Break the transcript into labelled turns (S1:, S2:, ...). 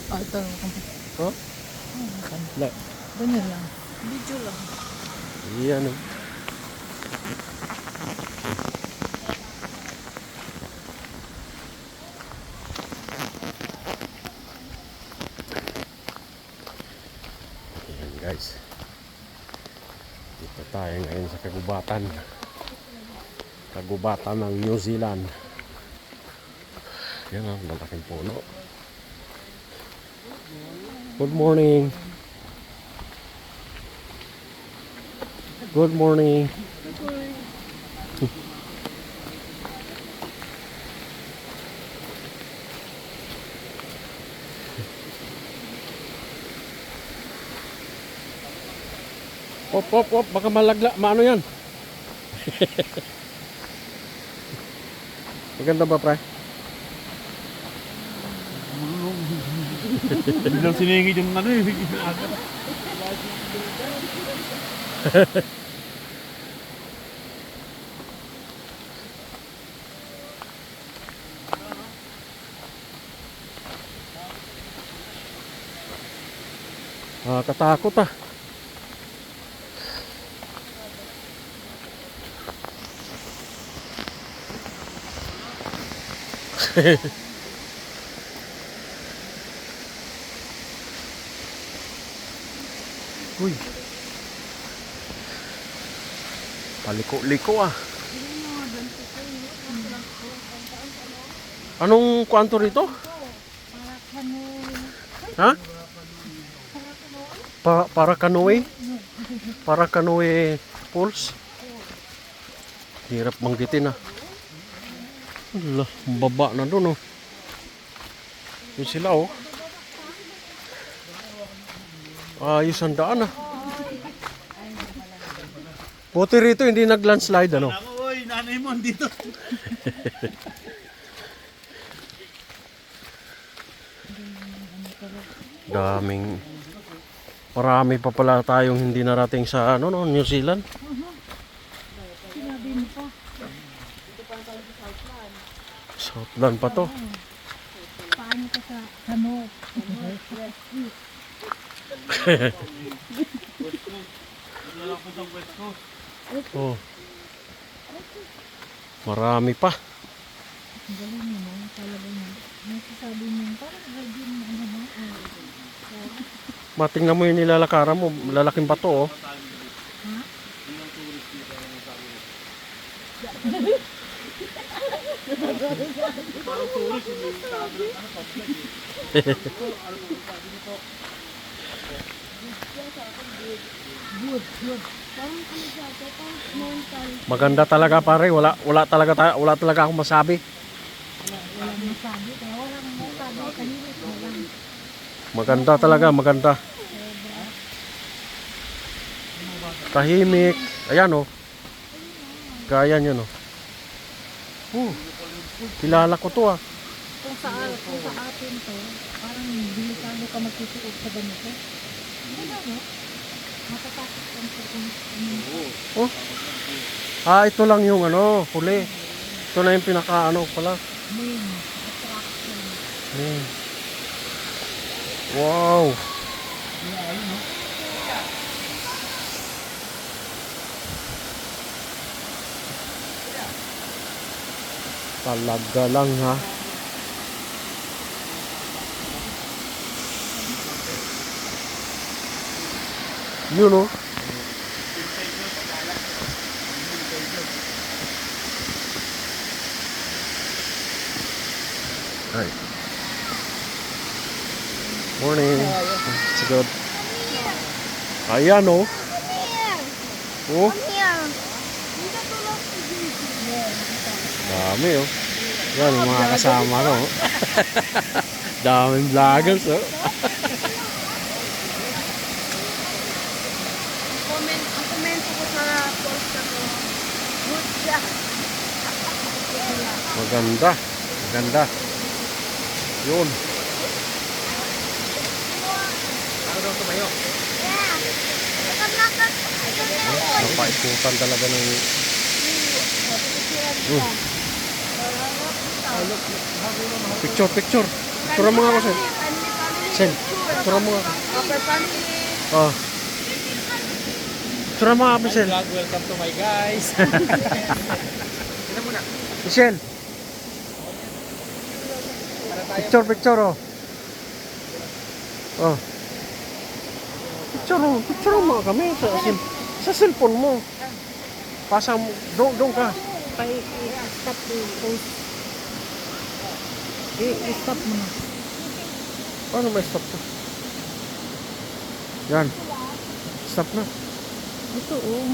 S1: Oh, ito.
S2: Oh? La.
S1: Ganyan lang. Video lang.
S2: Iyan o. Ayan guys. Dito tayo ngayon sa kagubatan. Kagubatan ng New Zealand. Yan o, malaking puno. Good morning. Good morning. Op, baka malagla, maano yan? Maganda ba, pre?
S3: Biglang siningid yung ano eh.
S2: Katakot ah. Uy. Paliko-liko ah. Anong kwanto rito? Ha? Para canoe? Para canoe pools? Hirap manggitin ah. Ala, baba na doon oh. Yun sila oh. Ayos ang daan ah. Buti rito hindi nag-landslide ano.
S3: Ako, oy, nanay mo dito.
S2: Marami pa pala tayong hindi narating sa ano no, New Zealand.
S1: Sinabi mo pa.
S2: Southland pa to.
S1: Paano ka sa ano?
S2: Oh. Marami pa.
S1: Galing mo no, talaga mo. Nasasabi mo, parang virgin mo ano no?
S2: Matingnan mo yung nilalakaran mo, lalaking bato oh. Maganda talaga pare, wala talaga akong masabi.
S1: Walang masabi, kaya walang masabi, kahilit mo lang.
S2: Maganda talaga, maganda. Tahimik. Ayan oh. Gaya nyo no. Kilala ko to ah.
S1: Kung sa atin to, parang delikado ka magsusuot sa ganito. Ano no? Matatakot kang sa
S2: Oh. Ito lang yung ano, huli. Ito na yung pinaka ano pala.
S1: main attraction.
S2: Wow. Talaga lang ha. Yun oh. Hi. Morning. It's good. Ayan oh. Oh. Dami oh. Yan ang mga kasama ko. Daming vloggers oh.
S1: Comment ko sa post ko. Good job.
S2: Maganda. Maganda. Yun.
S3: Ano daw tumayo?
S2: Napaikutan talaga ng... Picture. Picture mga kasi. Michelle, picture mo nga.
S1: Upper family.
S2: Oh. Picture mo nga, Michelle.
S3: Vlog, welcome to my guys.
S2: Michelle. Picture, oh. Oh. Picture mo kami sa cellphone mo. Pasang mo, doon ka.
S1: I-stop yung post. I-stop mo na.
S2: Paano may stop to? Yan. Stop na.
S1: Ito, oh.